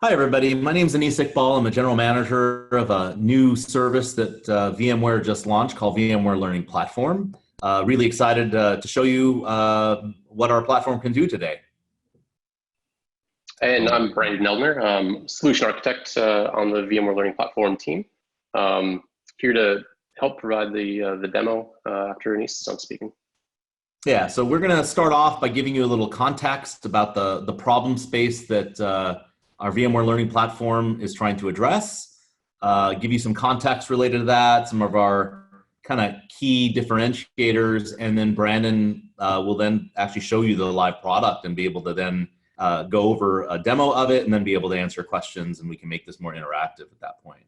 Hi, everybody. My name is Iqbal. I'm a general manager of a new service that VMware just launched called VMware Learning Platform. Really excited to show you what our platform can do today. And I'm Brandon Noeldner, solution architect on the VMware Learning Platform team. Here to help provide the demo after Anis is done speaking. Yeah, so we're going to start off by giving you a little context about the problem space that our VMware Learning Platform is trying to address. Give you some context related to that, some of our kind of key differentiators, and then Brandon will then actually show you the live product and be able to then go over a demo of it and then be able to answer questions, and we can make this more interactive at that point.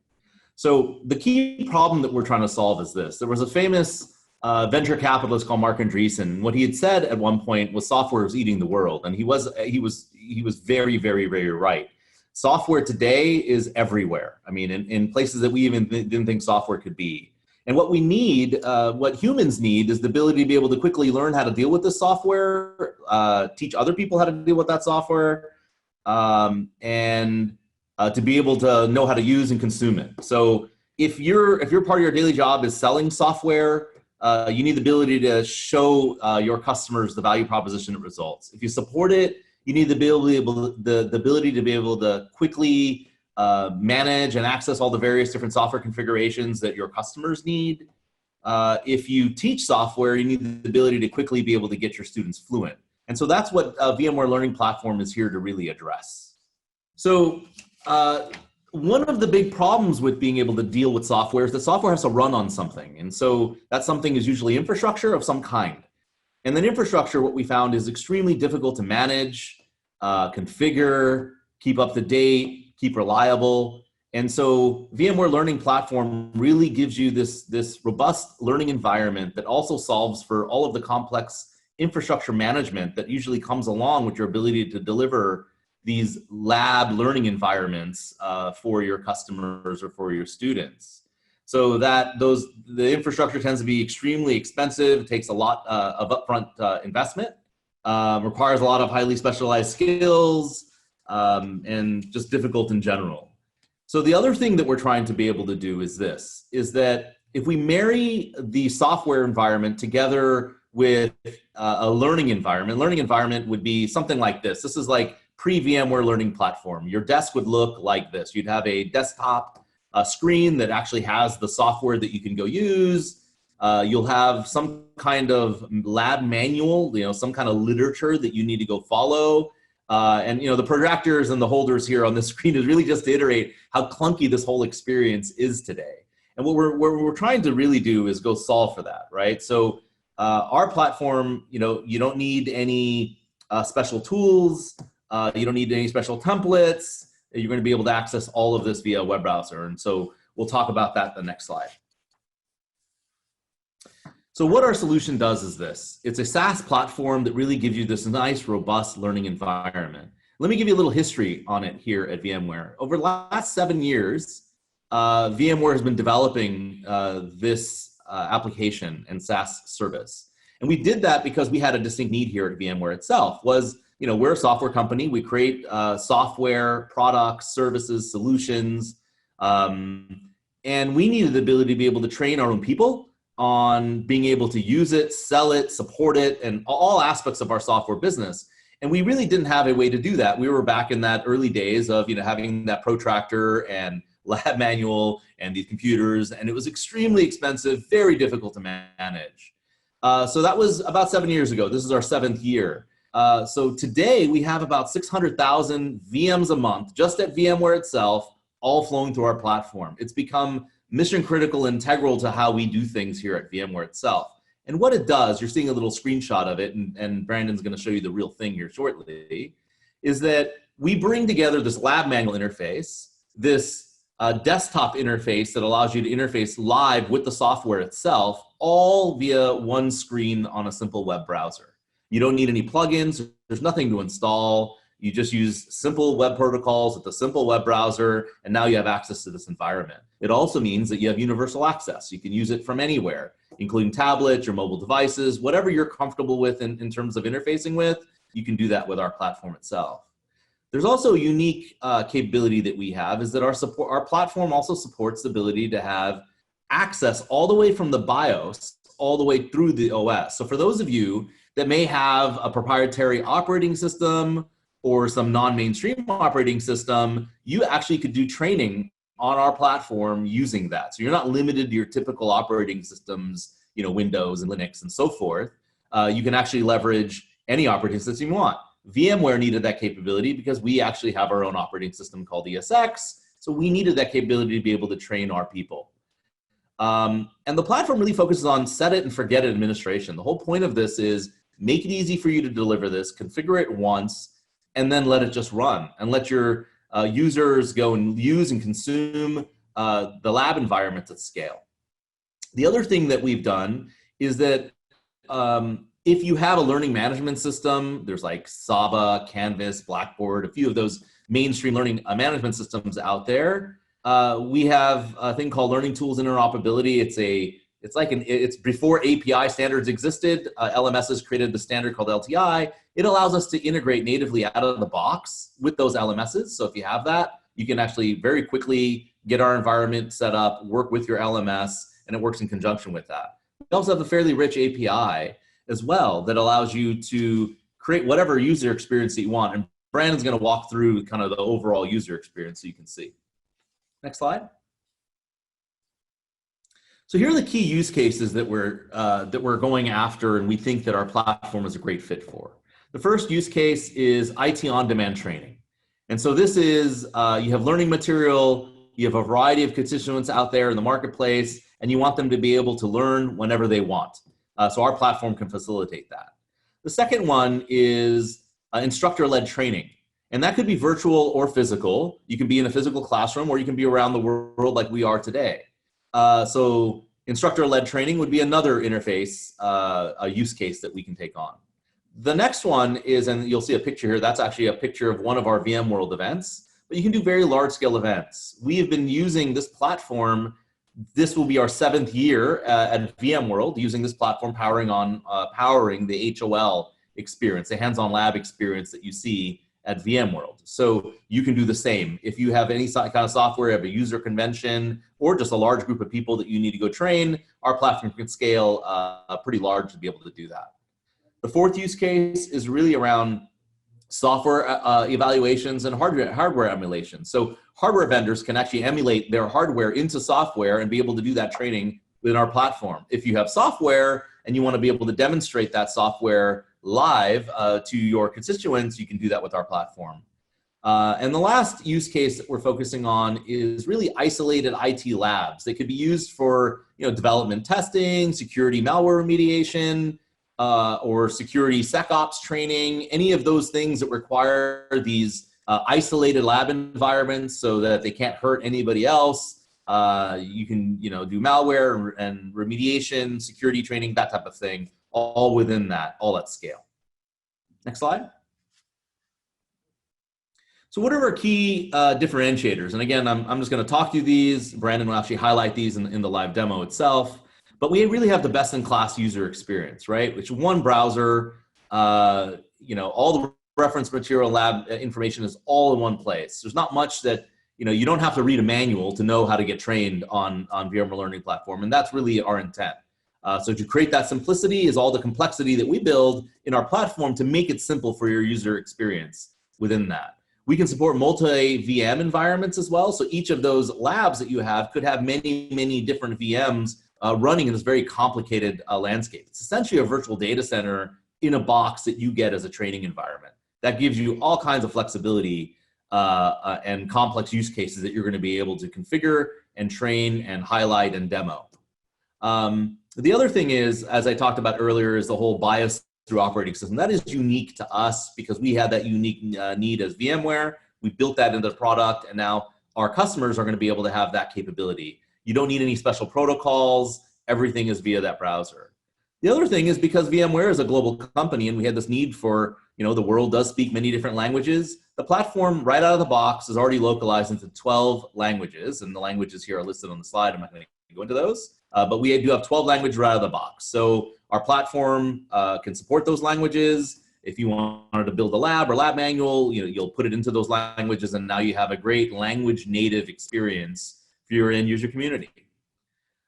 So the key problem that we're trying to solve is this. There was a famous venture capitalist called Marc Andreessen. What he had said at one point was software is eating the world, and he was very, very, very right. Software today is everywhere. I mean, in places that we even didn't think software could be. And what we need, what humans need, is the ability to be able to quickly learn how to deal with this software, teach other people how to deal with that software, and to be able to know how to use and consume it. So if your part of your daily job is selling software, you need the ability to show your customers the value proposition it results. If you support it, you need the ability to be able to quickly manage and access all the various different software configurations that your customers need. If you teach software, you need the ability to quickly be able to get your students fluent. And so that's what VMware Learning Platform is here to really address. So one of the big problems with being able to deal with software is that software has to run on something. And so that something is usually infrastructure of some kind. And then infrastructure, what we found, is extremely difficult to manage, configure, keep up to date, keep reliable. And so VMware Learning Platform really gives you this robust learning environment that also solves for all of the complex infrastructure management that usually comes along with your ability to deliver these lab learning environments for your customers or for your students. So that the infrastructure tends to be extremely expensive, takes a lot of upfront investment, requires a lot of highly specialized skills, and just difficult in general. So the other thing that we're trying to be able to do is this, is that if we marry the software environment together with a learning environment would be something like this. This is like pre-VMware Learning Platform. Your desk would look like this. You'd have a desktop screen that actually has the software that you can go use. You'll have some kind of lab manual, some kind of literature that you need to go follow. And the projectors and the holders here on the screen is really just to iterate how clunky this whole experience is today. And what we're trying to really do is go solve for that, right? So our platform, you don't need any special tools. You don't need any special templates. You're going to be able to access all of this via a web browser. And so we'll talk about that in the next slide. So what our solution does is this. It's a SaaS platform that really gives you this nice, robust learning environment. Let me give you a little history on it here at VMware. Over the last 7 years, VMware has been developing this application and SaaS service. And we did that because we had a distinct need here at VMware itself. We're a software company. We create software, products, services, solutions. And we needed the ability to be able to train our own people on being able to use it, sell it, support it, and all aspects of our software business. And we really didn't have a way to do that. We were back in that early days of having that protractor and lab manual and these computers, and it was extremely expensive, very difficult to manage. So that was about 7 years ago. This is our 7th year. So today we have about 600,000 VMs a month just at VMware itself, all flowing through our platform. It's become mission critical, integral to how we do things here at VMware itself. And what it does, you're seeing a little screenshot of it, and Brandon's going to show you the real thing here shortly, is that we bring together this lab manual interface, this desktop interface that allows you to interface live with the software itself, all via one screen on a simple web browser. You don't need any plugins. There's nothing to install. You just use simple web protocols with a simple web browser, and now you have access to this environment. It also means that you have universal access. You can use it from anywhere, including tablets or mobile devices, whatever you're comfortable with in terms of interfacing with, you can do that with our platform itself. There's also a unique capability that we have is that our platform also supports the ability to have access all the way from the BIOS all the way through the OS. So for those of you that may have a proprietary operating system or some non-mainstream operating system, you actually could do training on our platform using that. So you're not limited to your typical operating systems, Windows and Linux and so forth. You can actually leverage any operating system you want. VMware needed that capability because we actually have our own operating system called ESX. So we needed that capability to be able to train our people. And the platform really focuses on set it and forget it administration. The whole point of this is make it easy for you to deliver this, configure it once, and then let it just run and let your users go and use and consume the lab environments at scale. The other thing that we've done is that if you have a learning management system, there's like Saba, Canvas, Blackboard, a few of those mainstream learning management systems out there. We have a thing called Learning Tools Interoperability. It's before API standards existed. LMS has created the standard called LTI. It allows us to integrate natively out of the box with those LMSs. So if you have that, you can actually very quickly get our environment set up, work with your LMS, and it works in conjunction with that. We also have a fairly rich API as well that allows you to create whatever user experience that you want. And Brandon's going to walk through kind of the overall user experience so you can see. Next slide. So here are the key use cases that we're going after and we think that our platform is a great fit for. The first use case is IT on-demand training. And so this is, you have learning material, you have a variety of constituents out there in the marketplace, and you want them to be able to learn whenever they want. So our platform can facilitate that. The second one is instructor-led training. And that could be virtual or physical. You can be in a physical classroom or you can be around the world like we are today. So instructor-led training would be another interface, a use case that we can take on. The next one is, and you'll see a picture here, that's actually a picture of one of our VMworld events, but you can do very large-scale events. We have been using this platform. This will be our 7th year at VMworld, using this platform powering the HOL experience, the hands-on lab experience that you see at VMworld. So you can do the same. If you have any kind of software, you have a user convention, or just a large group of people that you need to go train, our platform can scale pretty large to be able to do that. The fourth use case is really around software evaluations and hardware emulation. So hardware vendors can actually emulate their hardware into software and be able to do that training within our platform. If you have software and you want to be able to demonstrate that software live to your constituents, you can do that with our platform. And the last use case that we're focusing on is really isolated IT labs. They could be used for development testing, security malware remediation, or security SecOps training, any of those things that require these isolated lab environments so that they can't hurt anybody else. You can do malware and remediation, security training, that type of thing, all within that, all at scale. Next slide. So what are our key differentiators? And again, I'm just going to talk through these. Brandon will actually highlight these in the live demo itself. But we really have the best-in-class user experience, right? Which one browser, all the reference material, lab information is all in one place. There's not much that you don't have to read a manual to know how to get trained on VMware Learning Platform, and that's really our intent. So to create that simplicity is all the complexity that we build in our platform to make it simple for your user experience within that. We can support multi-VM environments as well. So each of those labs that you have could have many, many different VMs running in this very complicated landscape. It's essentially a virtual data center in a box that you get as a training environment. That gives you all kinds of flexibility and complex use cases that you're going to be able to configure and train and highlight and demo. The other thing is, as I talked about earlier, is the whole BIOS through operating system. That is unique to us because we had that unique need as VMware. We built that into the product, and now our customers are going to be able to have that capability. You don't need any special protocols. Everything is via that browser. The other thing is because VMware is a global company and we had this need for, the world does speak many different languages. The platform right out of the box is already localized into 12 languages, and the languages here are listed on the slide. I'm not going to go into those, but we do have 12 languages right out of the box. So our platform can support those languages. if you wanted to build a lab or lab manual, you'll put it into those languages, and now you have a great language native experience for your end user community.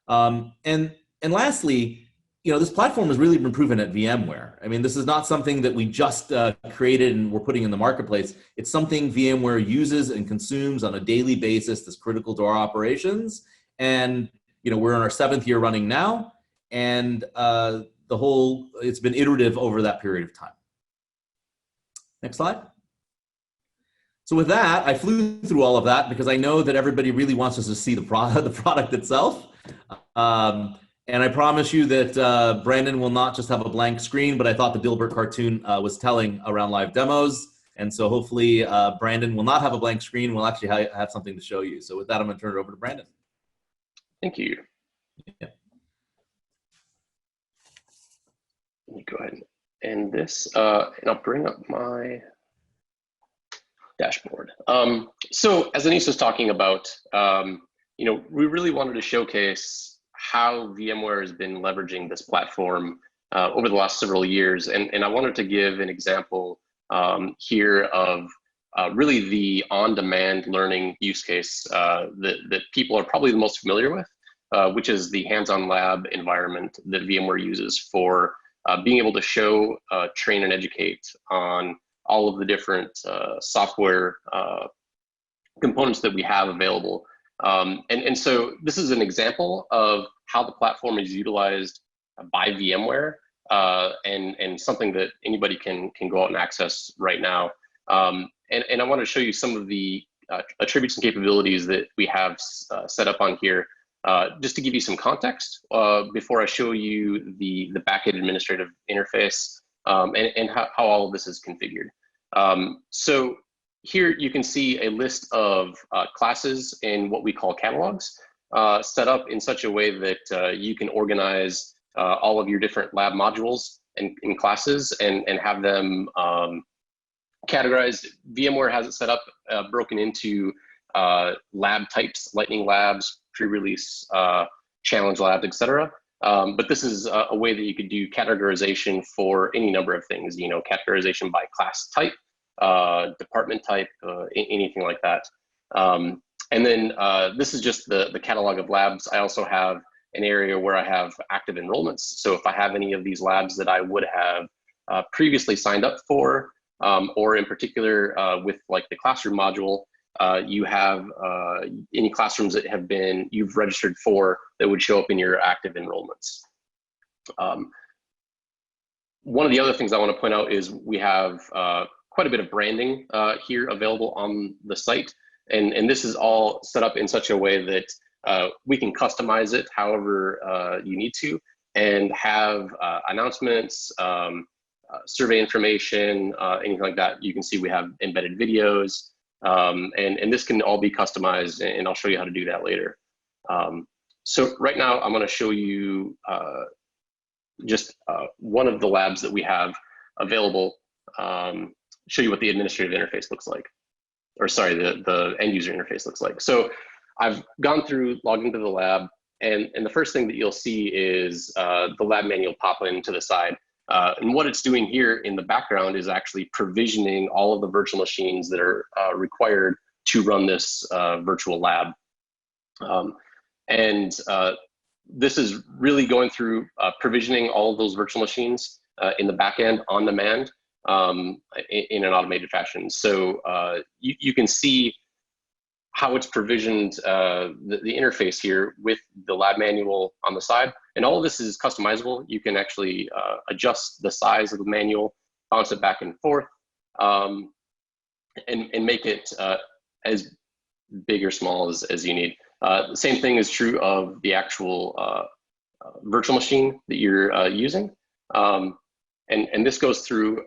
And lastly, this platform has really been proven at VMware. I mean, this is not something that we just created and we're putting in the marketplace. It's something VMware uses and consumes on a daily basis that's critical to our operations. And we're in our 7th year running now, and it's been iterative over that period of time. Next slide. So with that, I flew through all of that because I know that everybody really wants us to see the product itself. And I promise you that Brandon will not just have a blank screen, but I thought the Dilbert cartoon was telling around live demos. And so hopefully Brandon will not have a blank screen. We'll actually have something to show you. So with that, I'm going to turn it over to Brandon. Thank you. Yeah. Let me go ahead and end this, and I'll bring up my dashboard. So as Anis was talking about, we really wanted to showcase how VMware has been leveraging this platform over the last several years. And I wanted to give an example here of really the on-demand learning use case that people are probably the most familiar with, which is the hands-on lab environment that VMware uses for being able to show, train, and educate on all of the different software components that we have available. And so this is an example of how the platform is utilized by VMware, and something that anybody can go out and access right now. And I want to show you some of the attributes and capabilities that we have set up on here, just to give you some context before I show you the backend administrative interface, and how all of this is configured. So here you can see a list of classes in what we call catalogs, set up in such a way that you can organize all of your different lab modules and classes and have them categorized. VMware has it set up, broken into lab types, lightning labs, pre-release, challenge labs, etc. But this is a way that you could do categorization for any number of things, categorization by class type, department type, anything like that. And then this is just the catalog of labs. I also have an area where I have active enrollments. So if I have any of these labs that I would have previously signed up for, or in particular with like the classroom module, you have any classrooms that you've registered for that would show up in your active enrollments. One of the other things I want to point out is we have quite a bit of branding here available on the site. And this is all set up in such a way that we can customize it however you need to, and have announcements, survey information, anything like that. You can see we have embedded videos, and this can all be customized, and I'll show you how to do that later. So right now I'm going to show you just one of the labs that we have available, show you what the administrative interface looks like, or sorry, the end user interface looks like. So I've gone through, logged into the lab, and the first thing that you'll see is the lab manual pop into the side. And what it's doing here in the background is actually provisioning all of the virtual machines that are required to run this virtual lab. This is really going through provisioning all of those virtual machines in the back end on demand in an automated fashion. So you can see how it's provisioned the interface here with the lab manual on the side. And all of this is customizable. You can actually adjust the size of the manual, bounce it back and forth, and make it as big or small as you need. The same thing is true of the actual virtual machine that you're using. And this goes through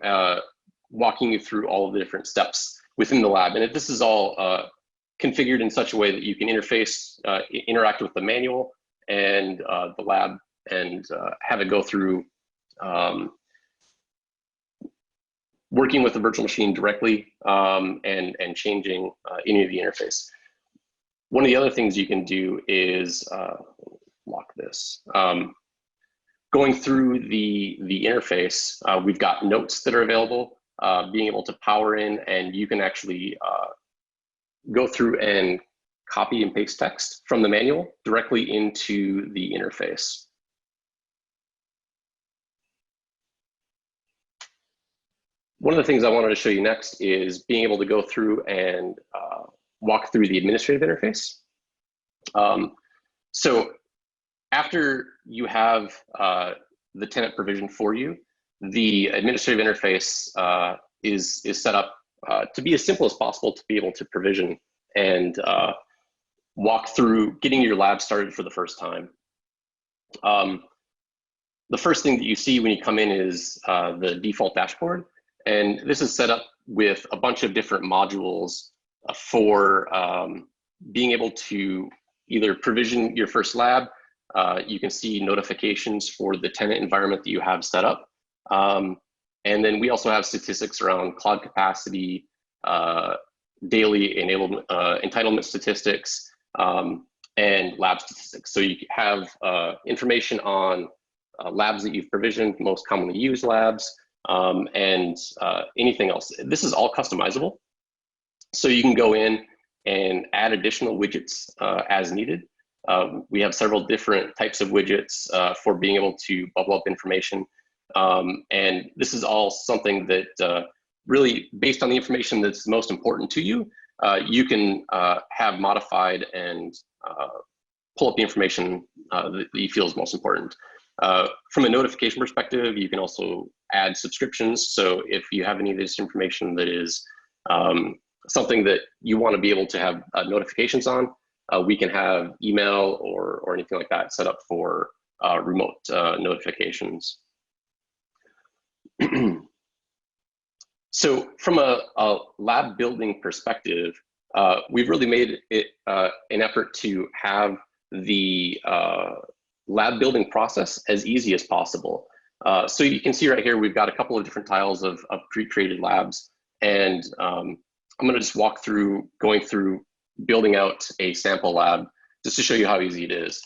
walking you through all of the different steps within the lab. And this is all configured in such a way that you can interface, interact with the manual and the lab, and have it go through working with the virtual machine directly, and changing any of the interface. One of the other things you can do is lock this. Go Going through the interface, we've got notes that are available, being able to power in, and you can actually go through and copy and paste text from the manual directly into the interface. One of the things I wanted to show you next is being able to go through and walk through the administrative interface. So after you have the tenant provision for you, the administrative interface is set up to be as simple as possible to be able to provision and walk through getting your lab started for the first time. The first thing that you see when you come in is the default dashboard. And this is set up with a bunch of different modules for being able to either provision your first lab. You can see notifications for the tenant environment that you have set up. And then we also have statistics around cloud capacity, daily entitlement statistics, and lab statistics. So you have information on labs that you've provisioned, most commonly used labs, and anything else. This is all customizable. So you can go in and add additional widgets as needed. We have several different types of widgets for being able to bubble up information. And this is all something that really, based on the information that's most important to you, you can have modified and pull up the information that you feel is most important. From a notification perspective, you can also add subscriptions. So if you have any of this information that is something that you want to be able to have notifications on, we can have email or anything like that set up for remote notifications. So from a lab building perspective, we've really made it an effort to have the lab building process as easy as possible. So you can see right here, we've got a couple of different tiles of pre-created labs. And I'm gonna just walk through, going through building out a sample lab just to show you how easy it is.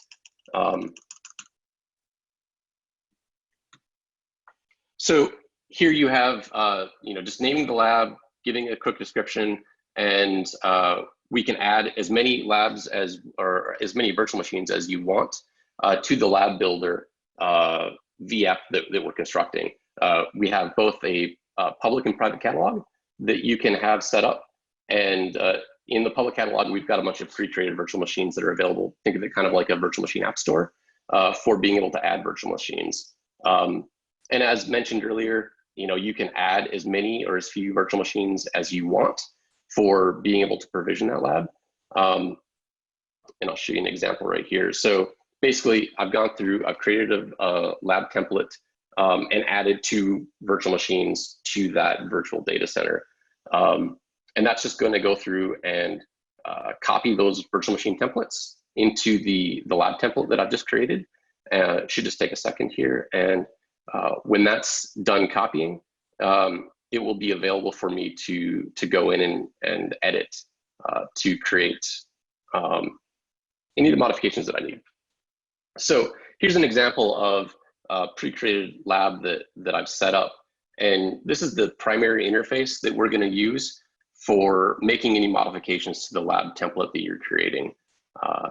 So here you have, just naming the lab, giving a quick description, and we can add as many labs or as many virtual machines as you want to the lab builder VF that we're constructing. We have both a public and private catalog that you can have set up. And in the public catalog, we've got a bunch of pre-created virtual machines that are available. Think of it kind of like a virtual machine app store for being able to add virtual machines. And as mentioned earlier, you can add as many or as few virtual machines as you want for being able to provision that lab. And I'll show you an example right here. So basically, I've gone through, I've created a lab template and added 2 virtual machines to that virtual data center. And that's just going to go through and copy those virtual machine templates into the lab template that I've just created. It should just take a second here. And when that's done copying, it will be available for me to go in and edit to create any of the modifications that I need. So here's an example of a pre-created lab that I've set up. And this is the primary interface that we're going to use for making any modifications to the lab template that you're creating.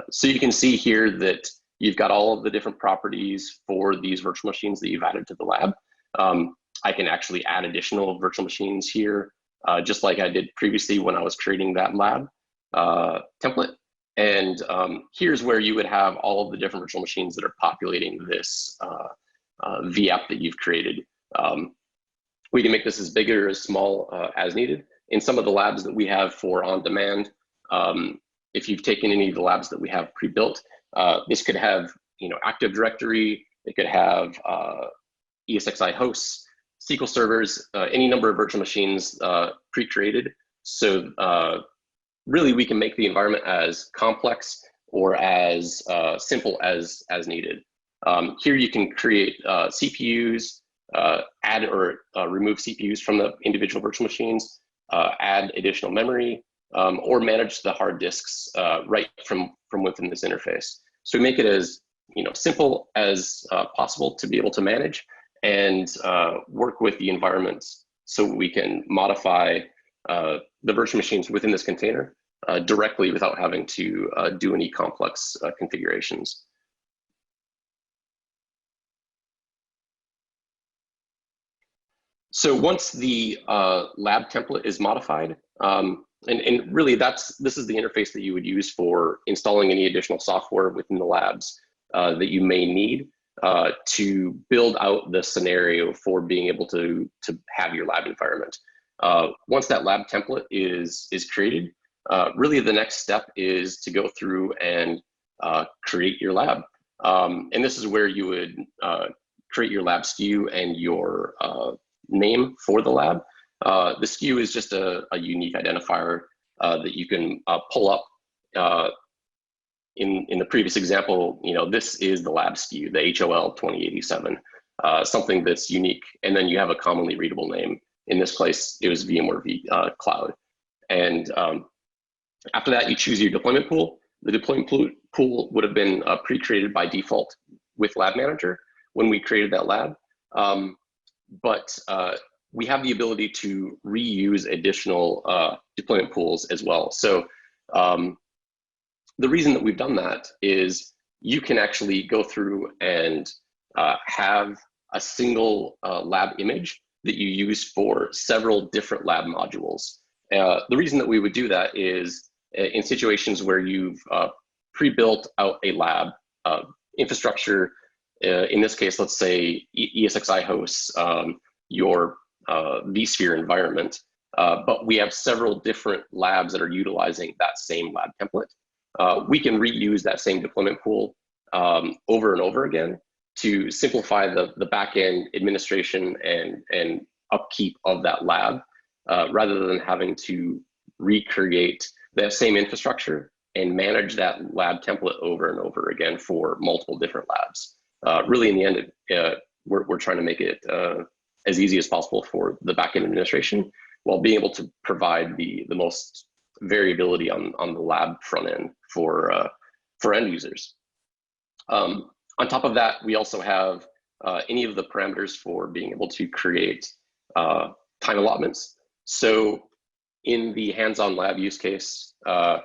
So you can see here that you've got all of the different properties for these virtual machines that you've added to the lab. I can actually add additional virtual machines here, just like I did previously when I was creating that lab template. And here's where you would have all of the different virtual machines that are populating this VApp that you've created. We can make this as big or as small as needed. In some of the labs that we have for on-demand, if you've taken any of the labs that we have pre-built, this could have Active Directory, it could have ESXi hosts, SQL servers, any number of virtual machines pre-created. So really we can make the environment as complex or as simple as needed. Here you can create CPUs, add or remove CPUs from the individual virtual machines, add additional memory, or manage the hard disks right from within this interface. So we make it as simple as possible to be able to manage, and work with the environments so we can modify the virtual machines within this container directly without having to do any complex configurations. So once the lab template is modified, and really this is the interface that you would use for installing any additional software within the labs that you may need to build out the scenario for being able to have your lab environment. Once that lab template is created, really the next step is to go through and create your lab. And this is where you would create your lab SKU and your name for the lab. The SKU is just a unique identifier that you can pull up. In the previous example, this is the lab SKU, the HOL 2087, something that's unique. And then you have a commonly readable name. In this place, it was VMware Cloud. And after that, you choose your deployment pool. The deployment pool would have been pre-created by default with Lab Manager when we created that lab. But we have the ability to reuse additional deployment pools as well. So the reason that we've done that is you can actually go through and have a single lab image that you use for several different lab modules. The reason that we would do that is in situations where you've pre-built out a lab infrastructure. In this case, let's say ESXi hosts your vSphere environment, but we have several different labs that are utilizing that same lab template. We can reuse that same deployment pool over and over again to simplify the back-end administration and upkeep of that lab, rather than having to recreate that same infrastructure and manage that lab template over and over again for multiple different labs. Really, in the end, we're trying to make it as easy as possible for the back-end administration while being able to provide the most variability on the lab front end for end users. On top of that, we also have any of the parameters for being able to create time allotments. So in the hands-on lab use case, a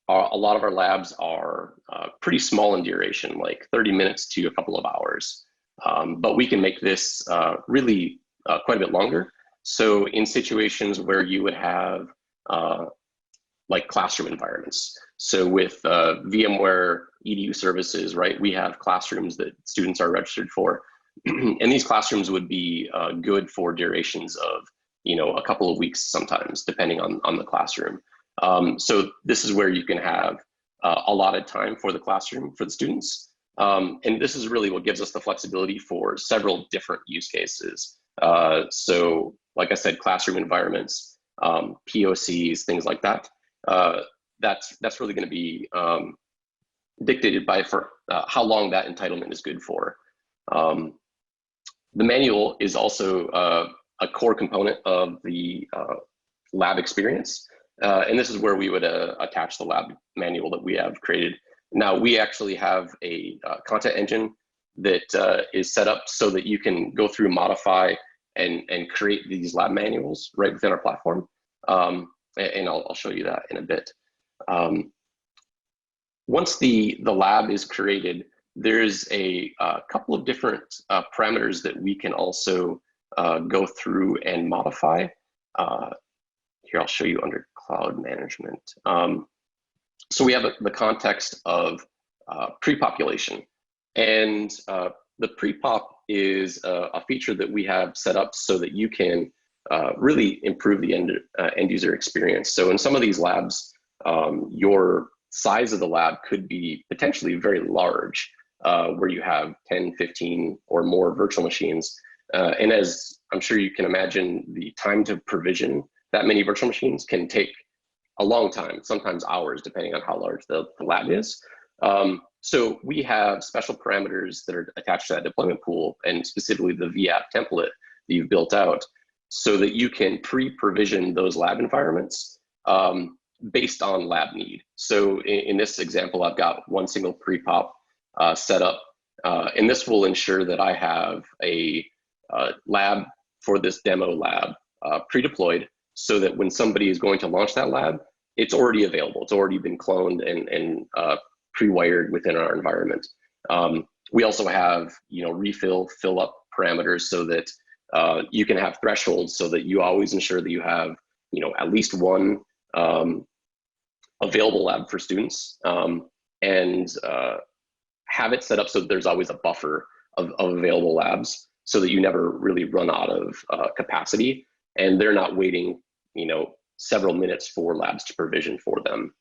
lot of our labs are pretty small in duration, like 30 minutes to a couple of hours. But we can make this really quite a bit longer. So in situations where you would have like classroom environments. So with VMware EDU services, right, we have classrooms that students are registered for. And these classrooms would be good for durations of, a couple of weeks sometimes, depending on the classroom. So this is where you can have allotted time for the classroom for the students. And this is really what gives us the flexibility for several different use cases. So like I said, classroom environments, POCs, things like that. That's really going to be dictated by how long that entitlement is good for. The manual is also a core component of the lab experience. And this is where we would attach the lab manual that we have created. Now, we actually have a content engine that is set up so that you can go through, modify, and create these lab manuals right within our platform. And I'll show you that in a bit. Once the lab is created, there's a couple of different parameters that we can also go through and modify. Here, I'll show you under cloud management. So we have the context of prepopulation. And the prepop is a feature that we have set up so that you can really improve the end user experience. So in some of these labs, your size of the lab could be potentially very large, where you have 10, 15 or more virtual machines. And as I'm sure you can imagine, the time to provision that many virtual machines can take a long time, sometimes hours, depending on how large the lab is. So we have special parameters that are attached to that deployment pool, and specifically the VApp template that you've built out, so that you can pre-provision those lab environments based on lab need. So in this example, I've got one single pre-pop set up. And this will ensure that I have a lab for this demo lab pre-deployed, so that when somebody is going to launch that lab, it's already available. It's already been cloned and pre-wired within our environment. We also have, refill, fill up parameters so that you can have thresholds, so that you always ensure that you have, at least one available lab for students, and have it set up so that there's always a buffer of available labs, so that you never really run out of capacity, and they're not waiting, several minutes for labs to provision for them.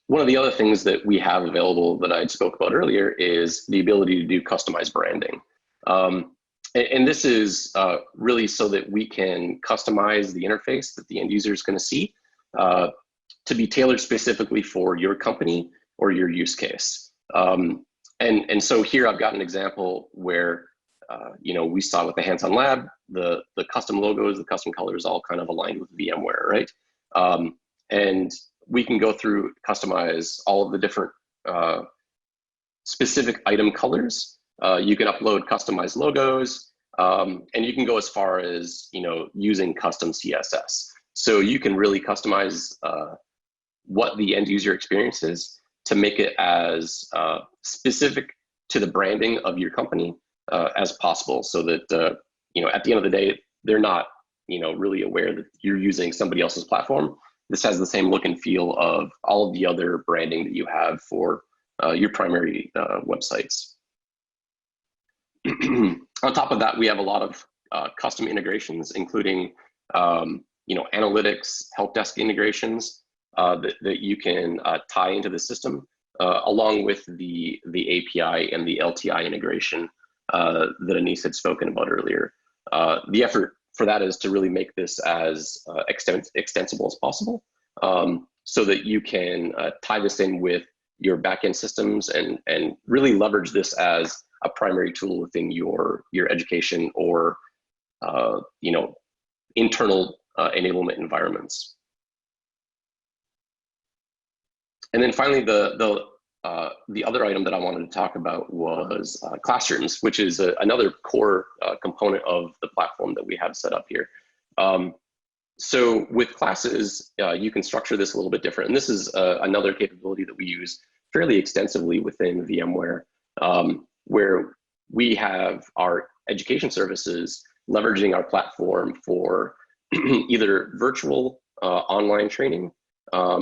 One of the other things that we have available that I spoke about earlier is the ability to do customized branding. And this is really so that we can customize the interface that the end user is going to see to be tailored specifically for your company or your use case. And so here I've got an example where, we saw with the hands-on lab, the custom logos, the custom colors all kind of aligned with VMware, right? And we can go through, customize all of the different specific item colors. You can upload customized logos, and you can go as far as, using custom CSS. So you can really customize what the end user experience is to make it as specific to the branding of your company as possible, so that, at the end of the day, they're not, really aware that you're using somebody else's platform. This has the same look and feel of all of the other branding that you have for your primary websites. On top of that, we have a lot of custom integrations, including analytics, help desk integrations that you can tie into the system, along with the API and the LTI integration that Anis had spoken about earlier. The effort for that is to really make this as extensible as possible, so that you can tie this in with your backend systems and really leverage this as a primary tool within your education or internal enablement environments. And then finally, the other item that I wanted to talk about was classrooms, which is another core component of the platform that we have set up here. So with classes, you can structure this a little bit different. And this is another capability that we use fairly extensively within VMware, where we have our education services leveraging our platform for either virtual online training,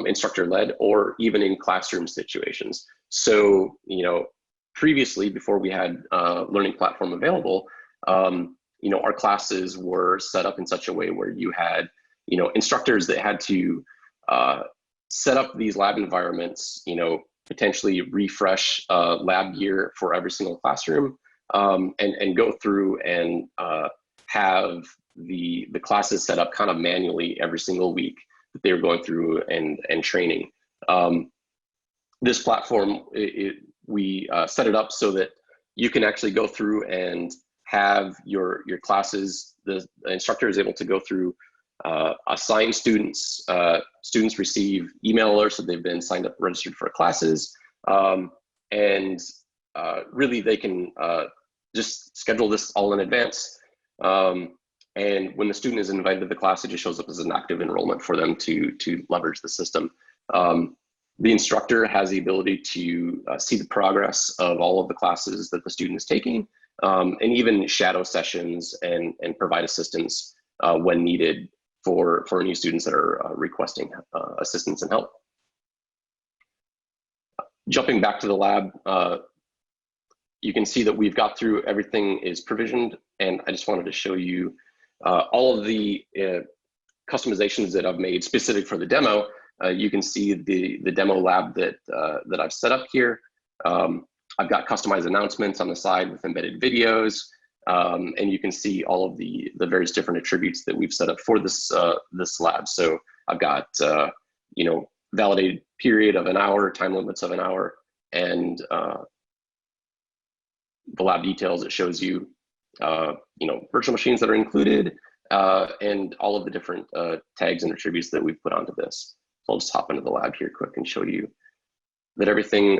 instructor-led, or even in classroom situations. So, previously, before we had learning platform available, our classes were set up in such a way where you had, instructors that had to set up these lab environments, potentially refresh lab gear for every single classroom, and go through and have the classes set up kind of manually every single week that they were going through and training. This platform, we set it up so that you can actually go through and have your classes, the instructor is able to go through, assign students, students receive email alerts that they've been signed up, registered for classes, and really they can just schedule this all in advance. And when the student is invited to the class, it just shows up as an active enrollment for them to leverage the system. The instructor has the ability to see the progress of all of the classes that the student is taking, and even shadow sessions and provide assistance when needed for any students that are requesting assistance and help. Jumping back to the lab, you can see that we've got through, everything is provisioned, and I just wanted to show you all of the customizations that I've made specific for the demo. You can see the demo lab that I've set up here. I've got customized announcements on the side with embedded videos, and you can see all of the various different attributes that we've set up for this lab. So I've got validated period of an hour, time limits of an hour, and the lab details. It shows you virtual machines that are included, and all of the different tags and attributes that we've put onto this. So I'll just hop into the lab here quick and show you that everything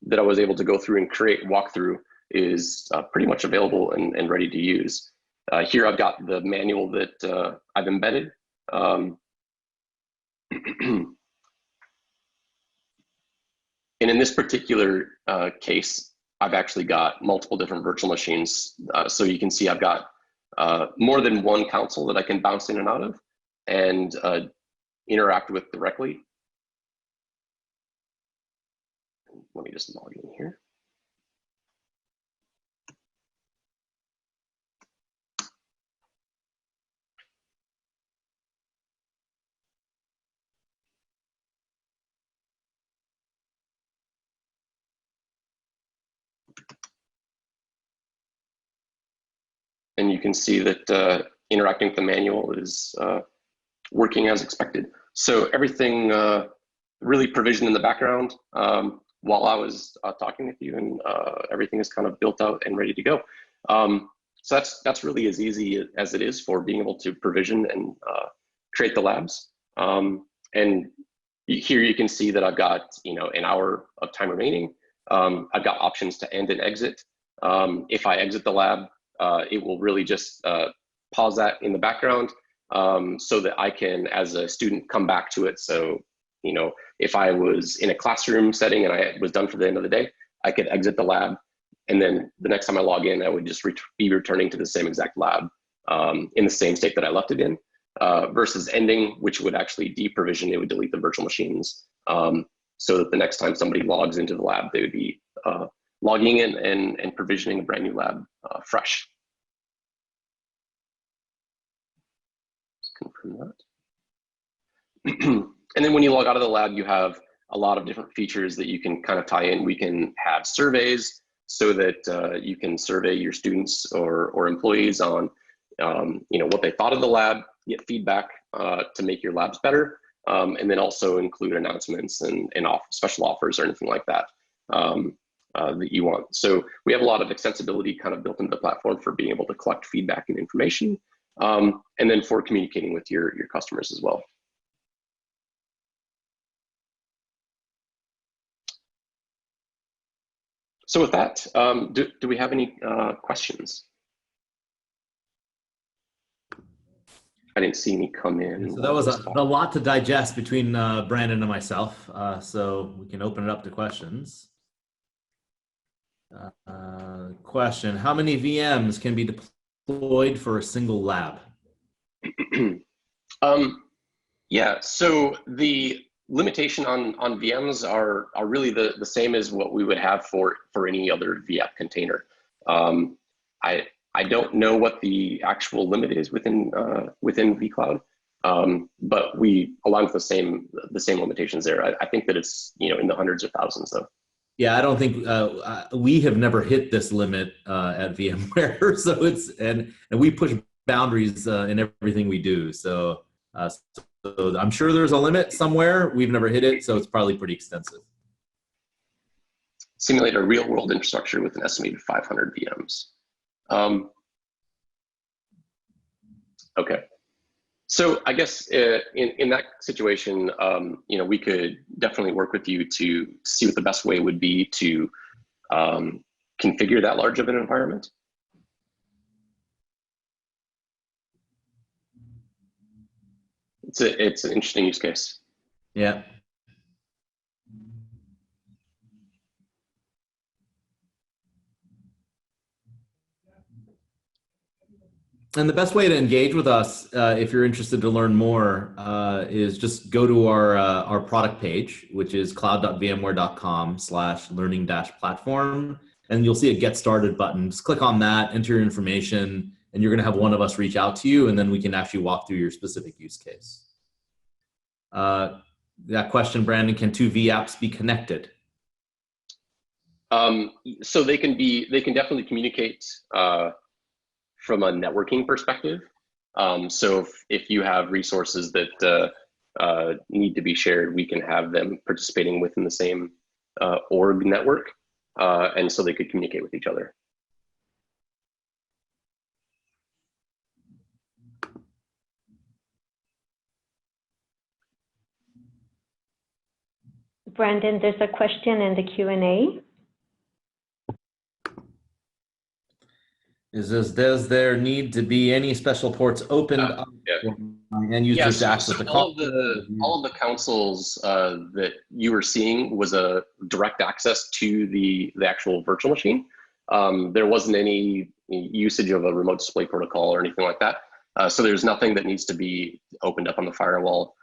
that I was able to go through and walk through is pretty much available and ready to use. Here I've got the manual that I've embedded. And in this particular case, I've actually got multiple different virtual machines. So you can see I've got more than one console that I can bounce in and out of and interact with directly. Let me just log in here. And you can see that interacting with the manual is working as expected. So everything really provisioned in the background while I was talking with you, and everything is kind of built out and ready to go. So that's really as easy as it is for being able to provision and create the labs. And here you can see that I've got an hour of time remaining. I've got options to end and exit. If I exit the lab, it will really just pause that in the background so that I can, as a student, come back to it. So, if I was in a classroom setting and I was done for the end of the day, I could exit the lab. And then the next time I log in, I would just be returning to the same exact lab in the same state that I left it in, versus ending, which would actually deprovision. It would delete the virtual machines so that the next time somebody logs into the lab, they would be logging in and provisioning a brand new lab fresh. Let's confirm that. And then when you log out of the lab, you have a lot of different features that you can kind of tie in. We can have surveys so that you can survey your students or employees on what they thought of the lab, get feedback to make your labs better, and then also include announcements and special offers or anything like that. That you want. So we have a lot of extensibility kind of built into the platform for being able to collect feedback and information, and then for communicating with your customers as well. So with that, do we have any questions? I didn't see any come in. So that was a lot to digest between Brandon and myself. So we can open it up to questions. Question: how many VMs can be deployed for a single lab? Yeah, so the limitation on VMs are really the same as what we would have for any other VApp container. I don't know what the actual limit is within vCloud, but we align with the same limitations there. I think that it's in the hundreds of thousands though. Yeah, I don't think we have never hit this limit at VMware. So and we push boundaries in everything we do. So I'm sure there's a limit somewhere. We've never hit it, so it's probably pretty extensive. Simulate a real world infrastructure with an estimated 500 VMs. Okay. So I guess in that situation, we could definitely work with you to see what the best way would be to configure that large of an environment. It's an interesting use case. Yeah. And the best way to engage with us, if you're interested to learn more, is just go to our product page, which is cloud.vmware.com/learning-platform, and you'll see a Get Started button. Just click on that, enter your information, and you're going to have one of us reach out to you, and then we can actually walk through your specific use case. That question, Brandon: can two VApps be connected? So they can definitely communicate from a networking perspective. So if you have resources that need to be shared, we can have them participating within the same org network, and so they could communicate with each other. Brandon, there's a question in the Q&A. Does there need to be any special ports opened up Yeah. for end users to access the console? All of the consoles that you were seeing was a direct access to the actual virtual machine. There wasn't any usage of a remote display protocol or anything like that. So there's nothing that needs to be opened up on the firewall.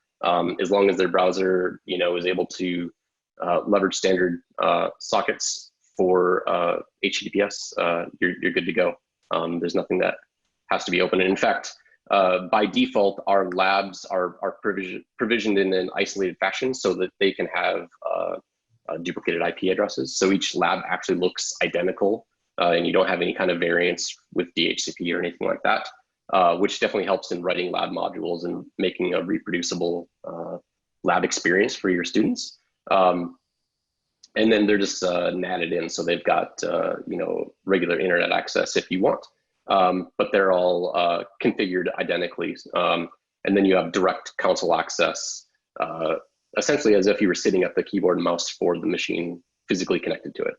As long as their browser, is able to leverage standard sockets for HTTPS, you're good to go. There's nothing that has to be open. And in fact, by default, our labs are provisioned in an isolated fashion so that they can have duplicated IP addresses. So each lab actually looks identical, and you don't have any kind of variance with DHCP or anything like that, which definitely helps in writing lab modules and making a reproducible lab experience for your students. And then they're just natted in, so they've got regular internet access if you want, but they're all configured identically. And then you have direct console access, essentially as if you were sitting at the keyboard and mouse for the machine physically connected to it.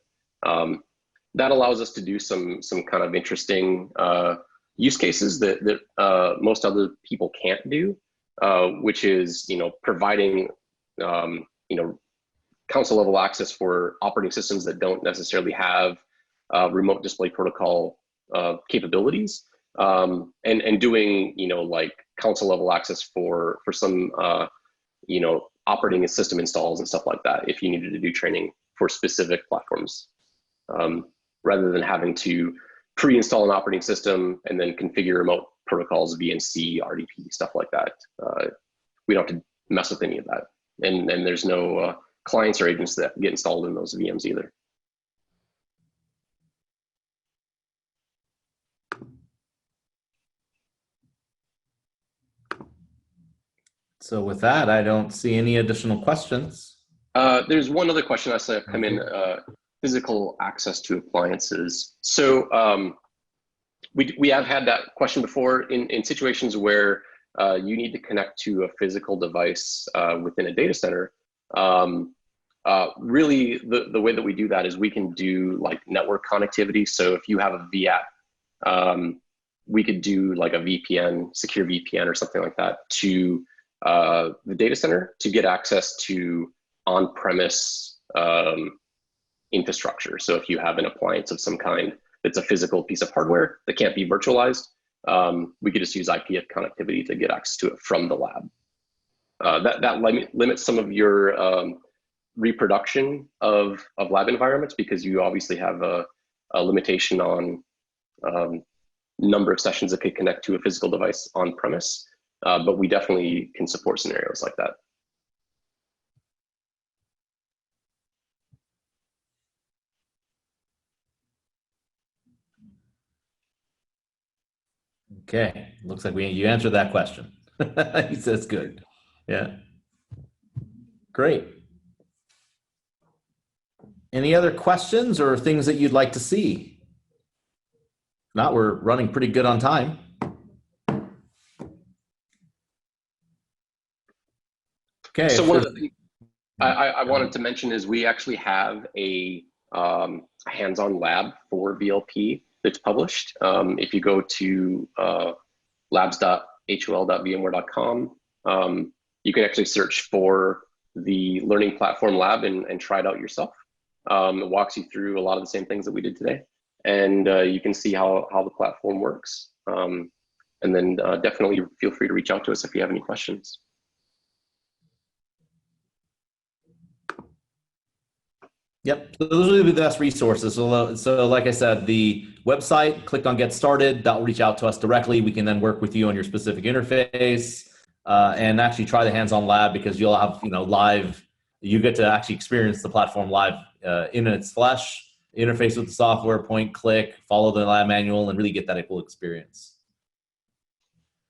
That allows us to do some kind of interesting use cases that most other people can't do, which is providing console level access for operating systems that don't necessarily have remote display protocol capabilities, and doing like console level access for some operating system installs and stuff like that if you needed to do training for specific platforms, rather than having to pre-install an operating system and then configure remote protocols, VNC, RDP, stuff like that. We don't have to mess with any of that, and there's no clients or agents that get installed in those VMs either. So with that, I don't see any additional questions. There's one other question I saw come in, physical access to appliances. So we have had that question before in situations where you need to connect to a physical device within a data center. Really, the way that we do that is we can do like network connectivity. So if you have a VAP, we could do like a VPN, secure VPN or something like that to the data center to get access to on-premise infrastructure. So if you have an appliance of some kind that's a physical piece of hardware that can't be virtualized, we could just use IP connectivity to get access to it from the lab. That limits some of your reproduction of lab environments, because you obviously have a limitation on number of sessions that could connect to a physical device on premise, but we definitely can support scenarios like that. Okay, looks like you answered that question. He says good. Yeah, great. Any other questions or things that you'd like to see? If not, we're running pretty good on time. Okay. So one of the things I wanted to mention is we actually have a hands-on lab for VLP that's published. If you go to labs.hol.vmware.com, you can actually search for the Learning Platform Lab and try it out yourself. It walks you through a lot of the same things that we did today, and you can see how the platform works. And then definitely feel free to reach out to us if you have any questions. Yep, so those will be the best resources. So like I said, the website, click on Get Started, that will reach out to us directly. We can then work with you on your specific interface and actually try the hands-on lab, because you'll have, live, you get to actually experience the platform live in its flesh, interface with the software, point, click, follow the lab manual, and really get that equal experience.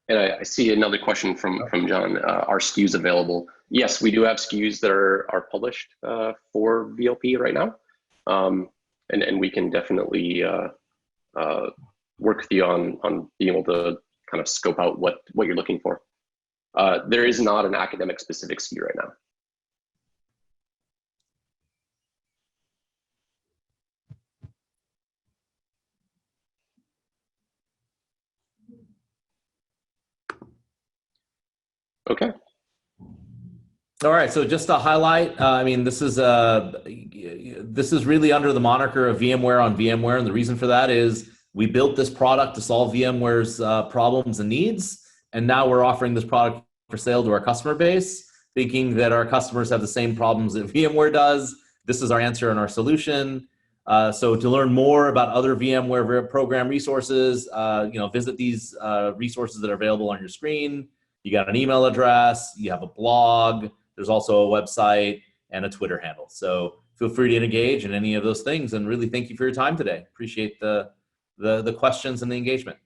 And I see another question from John. Are SKUs available? Yes, we do have SKUs that are published for VLP right now. And we can definitely work with you on being able to kind of scope out what you're looking for. There is not an academic specific SKU right now. Okay. All right, so just to highlight, I mean, this is really under the moniker of VMware on VMware, and the reason for that is we built this product to solve VMware's problems and needs, and now we're offering this product for sale to our customer base, thinking that our customers have the same problems that VMware does. This is our answer and our solution. So to learn more about other VMware program resources, visit these resources that are available on your screen. You got an email address, you have a blog, there's also a website and a Twitter handle. So feel free to engage in any of those things, and really thank you for your time today. Appreciate the questions and the engagement.